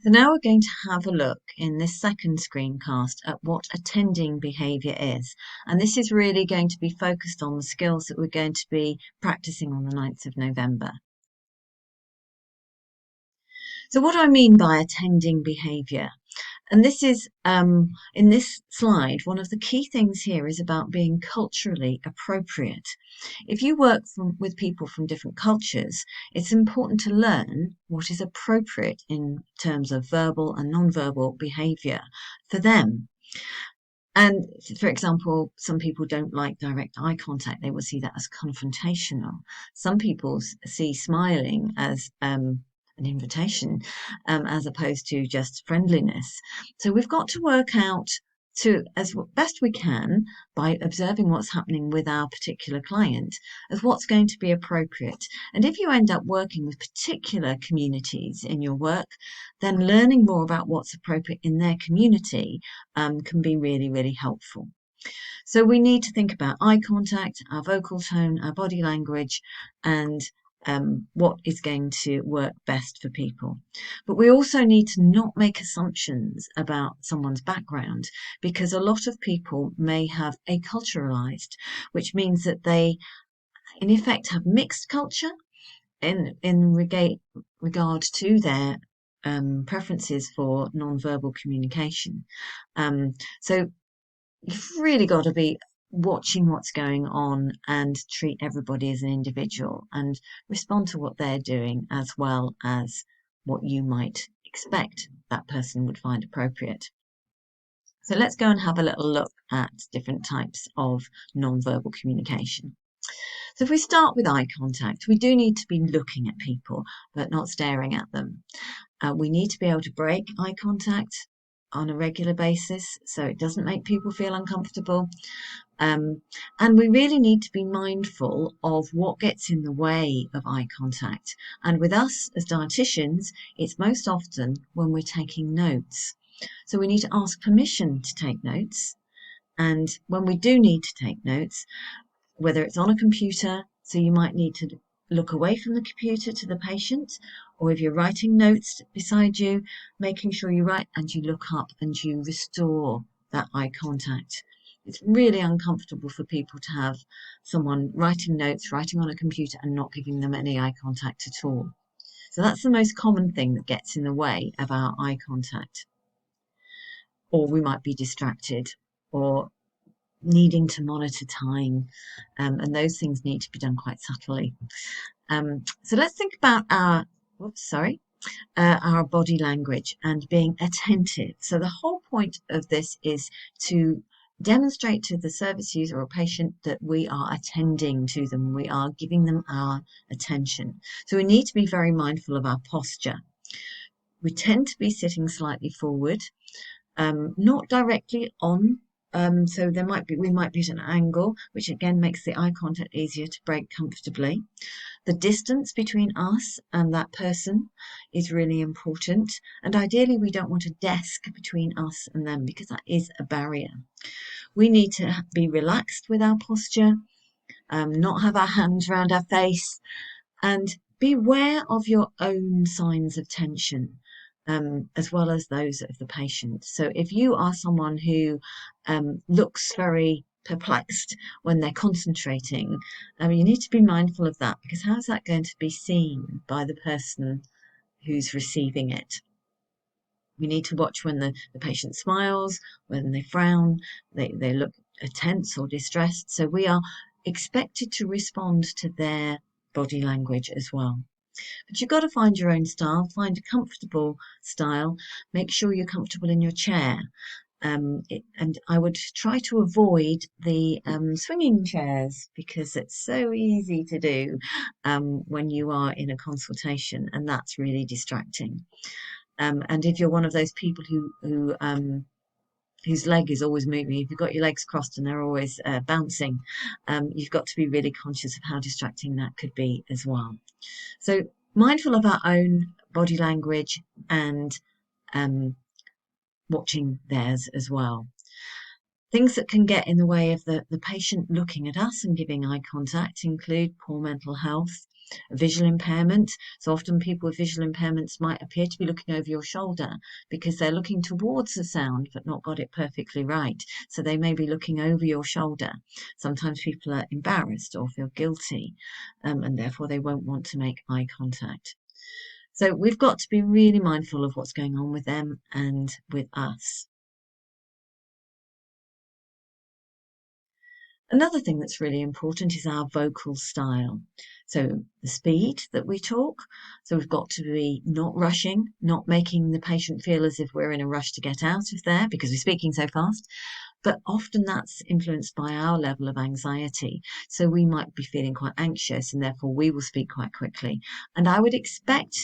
So now we're going to have a look in this second screencast at what attending behaviour is. And this is really going to be focused on the skills that we're going to be practicing on the 9th of November. So what do I mean by attending behaviour? And this is, in this slide, one of the key things here is about being culturally appropriate. If you work with people from different cultures, it's important to learn what is appropriate in terms of verbal and non-verbal behaviour for them. And for example, some people don't like direct eye contact. They will see that as confrontational. Some people see smiling as an invitation, as opposed to just friendliness. So we've got to work out as best we can by observing what's happening with our particular client as what's going to be appropriate. And if you end up working with particular communities in your work, then learning more about what's appropriate in their community can be really, really helpful. So we need to think about eye contact, our vocal tone, our body language, and what is going to work best for people. But we also need to not make assumptions about someone's background, because a lot of people may have acculturalized, which means that they in effect have mixed culture in regard to their preferences for non-verbal communication. So you've really got to be watching what's going on and treat everybody as an individual and respond to what they're doing as well as what you might expect that person would find appropriate. So let's go and have a little look at different types of non-verbal communication. So if we start with eye contact, we do need to be looking at people, but not staring at them. We need to be able to break eye contact on a regular basis so it doesn't make people feel uncomfortable. And we really need to be mindful of what gets in the way of eye contact. And with us as dietitians, it's most often when we're taking notes. So we need to ask permission to take notes. And when we do need to take notes, whether it's on a computer, so you might need to look away from the computer to the patient, or if you're writing notes beside you, making sure you write and you look up and you restore that eye contact. It's really uncomfortable for people to have someone writing notes, writing on a computer and not giving them any eye contact at all. So that's the most common thing that gets in the way of our eye contact. Or we might be distracted or needing to monitor time, and those things need to be done quite subtly. So let's think about our body language and being attentive. So the whole point of this is to demonstrate to the service user or patient that we are attending to them, we are giving them our attention. So we need to be very mindful of our posture. We tend to be sitting slightly forward, not directly on. So we might be at an angle, which again makes the eye contact easier to break comfortably. The distance between us and that person is really important. And ideally, we don't want a desk between us and them because that is a barrier. We need to be relaxed with our posture, not have our hands around our face, and be aware of your own signs of tension. As well as those of the patient. So if you are someone who looks very perplexed when they're concentrating, you need to be mindful of that, because how is that going to be seen by the person who's receiving it? We need to watch when the patient smiles, when they frown, they look tense or distressed. So we are expected to respond to their body language as well. But you've got to find your own style, find a comfortable style, make sure you're comfortable in your chair. And I would try to avoid the swinging chairs, because it's so easy to do when you are in a consultation, and that's really distracting. And if you're one of those people whose leg is always moving, if you've got your legs crossed and they're always bouncing, you've got to be really conscious of how distracting that could be as well. So mindful of our own body language and watching theirs as well. Things that can get in the way of the patient looking at us and giving eye contact include poor mental health, visual impairment. So often people with visual impairments might appear to be looking over your shoulder because they're looking towards the sound but not got it perfectly right. So they may be looking over your shoulder. Sometimes people are embarrassed or feel guilty, and therefore they won't want to make eye contact. So we've got to be really mindful of what's going on with them and with us. Another thing that's really important is our vocal style. So the speed that we talk. So we've got to be not rushing, not making the patient feel as if we're in a rush to get out of there because we're speaking so fast. But often that's influenced by our level of anxiety. So we might be feeling quite anxious and therefore we will speak quite quickly. And I would expect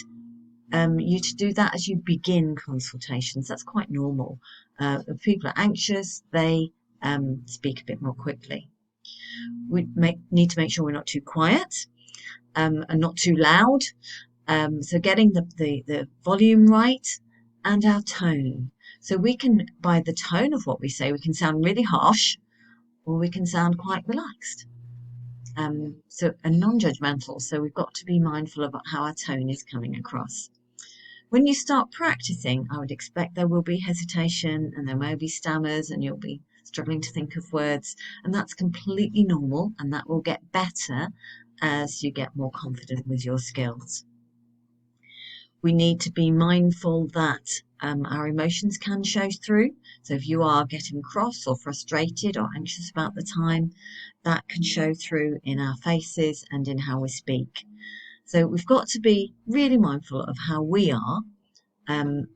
you to do that as you begin consultations. That's quite normal. If people are anxious, they speak a bit more quickly. We need to make sure we're not too quiet and not too loud. So getting the volume right and our tone. So we can, by the tone of what we say, we can sound really harsh or we can sound quite relaxed. And non-judgmental. So we've got to be mindful about how our tone is coming across. When you start practicing, I would expect there will be hesitation and there may be stammers and you'll be struggling to think of words, and that's completely normal, and that will get better as you get more confident with your skills. We need to be mindful that our emotions can show through. So if you are getting cross or frustrated or anxious about the time, that can show through in our faces and in how we speak. So we've got to be really mindful of how we are and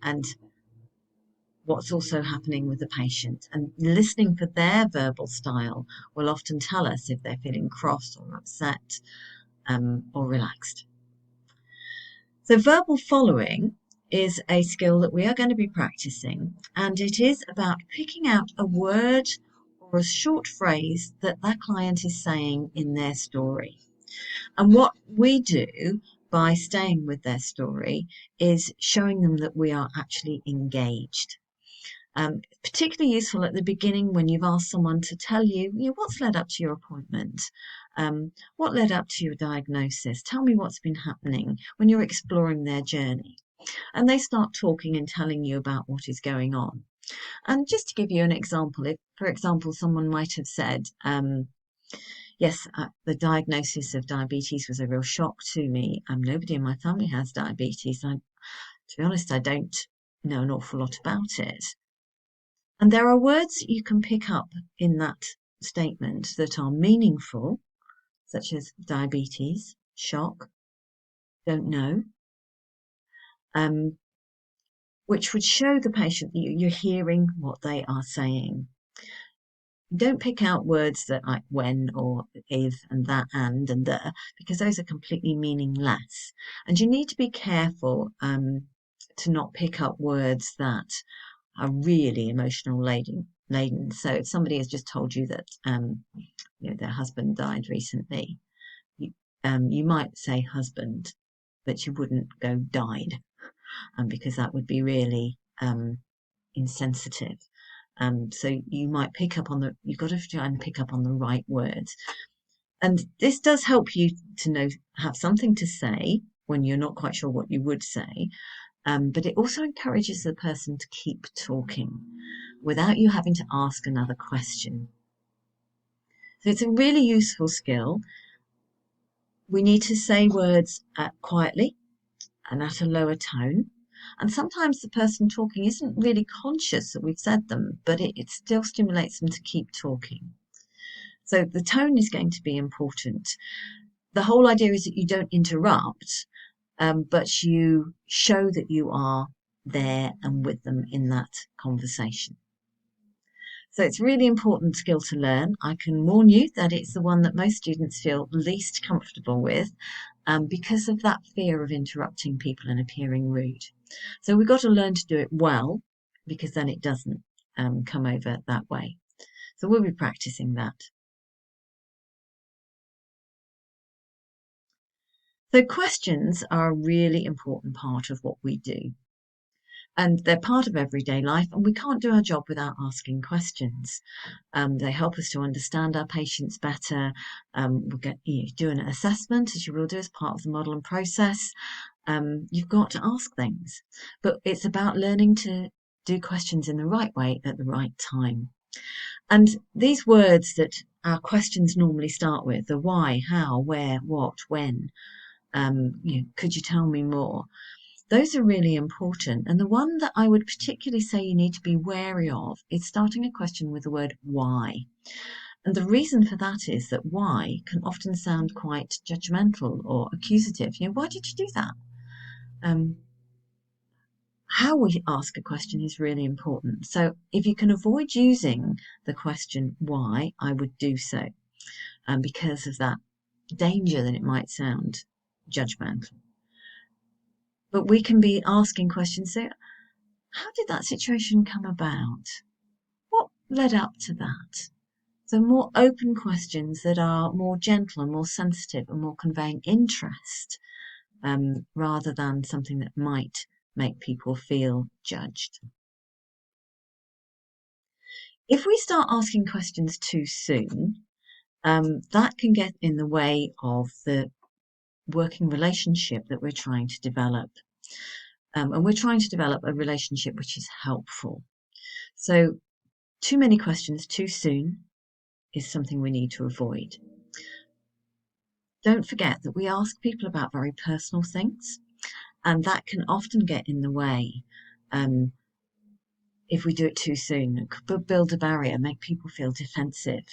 what's also happening with the patient. And listening for their verbal style will often tell us if they're feeling cross or upset or relaxed. So verbal following is a skill that we are going to be practicing, and it is about picking out a word or a short phrase that that client is saying in their story. And what we do by staying with their story is showing them that we are actually engaged. Particularly useful at the beginning when you've asked someone to tell you, what's led up to your appointment, what led up to your diagnosis, tell me what's been happening when you're exploring their journey. And they start talking and telling you about what is going on. And just to give you an example, if, for example, someone might have said, yes, the diagnosis of diabetes was a real shock to me. Nobody in my family has diabetes. To be honest, I don't know an awful lot about it. And there are words you can pick up in that statement that are meaningful, such as diabetes, shock, don't know, which would show the patient that you're hearing what they are saying. Don't pick out words that like when or if and that and the, because those are completely meaningless. And you need to be careful to not pick up words that are really emotional laden. So if somebody has just told you that their husband died recently, you might say husband, but you wouldn't go died, because that would be really insensitive. So you might pick up on you've got to try and pick up on the right words. And this does help you to have something to say when you're not quite sure what you would say. But it also encourages the person to keep talking without you having to ask another question. So it's a really useful skill. We need to say words quietly and at a lower tone. And sometimes the person talking isn't really conscious that we've said them, but it still stimulates them to keep talking. So the tone is going to be important. The whole idea is that you don't interrupt, but you show that you are there and with them in that conversation. So it's a really important skill to learn. I can warn you that it's the one that most students feel least comfortable with because of that fear of interrupting people and appearing rude. So we've got to learn to do it well, because then it doesn't come over that way. So we'll be practicing that. So questions are a really important part of what we do. and they're part of everyday life, and we can't do our job without asking questions. They help us to understand our patients better. We'll do an assessment, as you will do as part of the model and process. You've got to ask things, but it's about learning to do questions in the right way at the right time. And these words that our questions normally start with, the why, how, where, what, when, could you tell me more? Those are really important. And the one that I would particularly say you need to be wary of is starting a question with the word why. And the reason for that is that why can often sound quite judgmental or accusative. Why did you do that? How we ask a question is really important. So if you can avoid using the question why, I would do so, because of that danger that it might sound judgmental. But we can be asking questions. So how did that situation come about? What led up to that? So more open questions that are more gentle and more sensitive and more conveying interest, rather than something that might make people feel judged. If we start asking questions too soon, that can get in the way of the working relationship that we're trying to develop. And we're trying to develop a relationship which is helpful. So too many questions too soon is something we need to avoid. Don't forget that we ask people about very personal things, and that can often get in the way. If we do it too soon, it could build a barrier, make people feel defensive,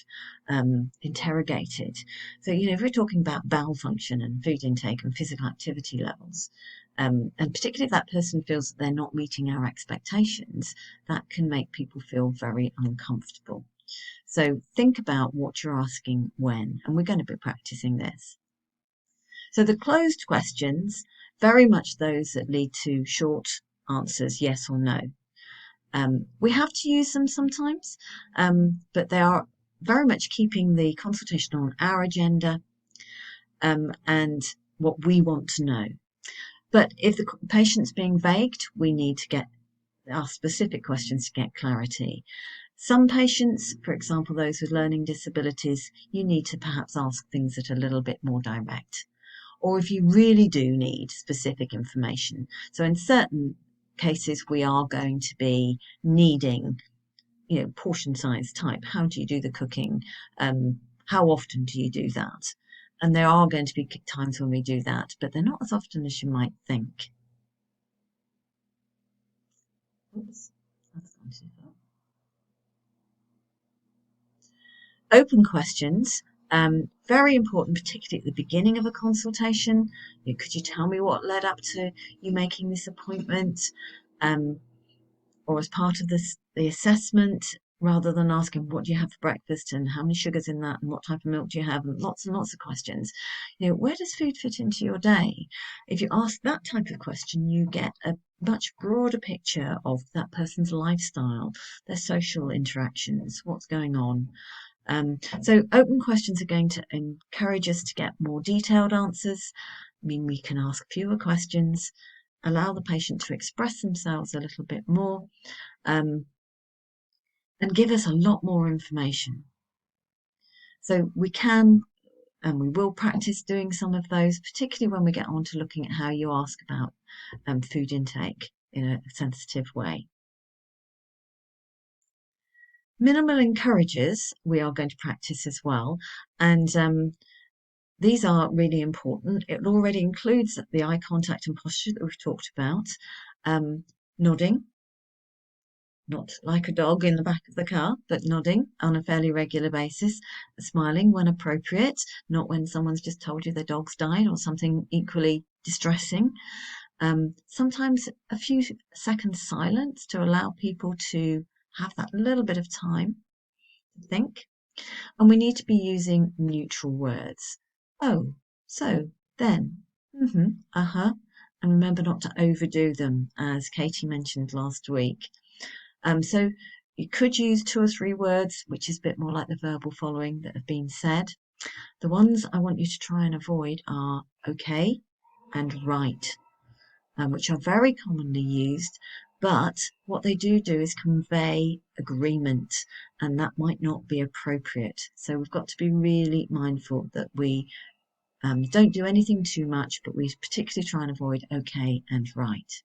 interrogated. So, if we're talking about bowel function and food intake and physical activity levels, and particularly if that person feels that they're not meeting our expectations, that can make people feel very uncomfortable. So think about what you're asking when, and we're going to be practicing this. So the closed questions, very much those that lead to short answers, yes or no. We have to use them sometimes, but they are very much keeping the consultation on our agenda, and what we want to know. But if the patient's being vague, we need to ask specific questions to get clarity. Some patients, for example, those with learning disabilities, you need to perhaps ask things that are a little bit more direct. Or if you really do need specific information. So in certain cases, we are going to be needing, portion size type. How do you do the cooking? How often do you do that? And there are going to be times when we do that, but they're not as often as you might think. Oops, that's gone too far. Open questions, very important, particularly at the beginning of a consultation. Could you tell me what led up to you making this appointment? Or as part of the assessment, rather than asking what do you have for breakfast and how many sugars in that and what type of milk do you have and lots of questions. Where does food fit into your day? If you ask that type of question, you get a much broader picture of that person's lifestyle, their social interactions, what's going on. So open questions are going to encourage us to get more detailed answers. We can ask fewer questions, allow the patient to express themselves a little bit more, and give us a lot more information. So we can and we will practice doing some of those, particularly when we get on to looking at how you ask about food intake in a sensitive way. Minimal encourages we are going to practice as well, and these are really important. It already includes the eye contact and posture that we've talked about, nodding, not like a dog in the back of the car, but nodding on a fairly regular basis, smiling when appropriate, not when someone's just told you their dog's died or something equally distressing. Sometimes a few seconds silence to allow people to have that little bit of time to think. And we need to be using neutral words. Oh, so, then, and remember not to overdo them, as Katie mentioned last week. So you could use 2 or 3 words, which is a bit more like the verbal following that have been said. The ones I want you to try and avoid are okay and right, which are very commonly used, But what they do is convey agreement, and that might not be appropriate. So we've got to be really mindful that we don't do anything too much, but we particularly try and avoid okay and right.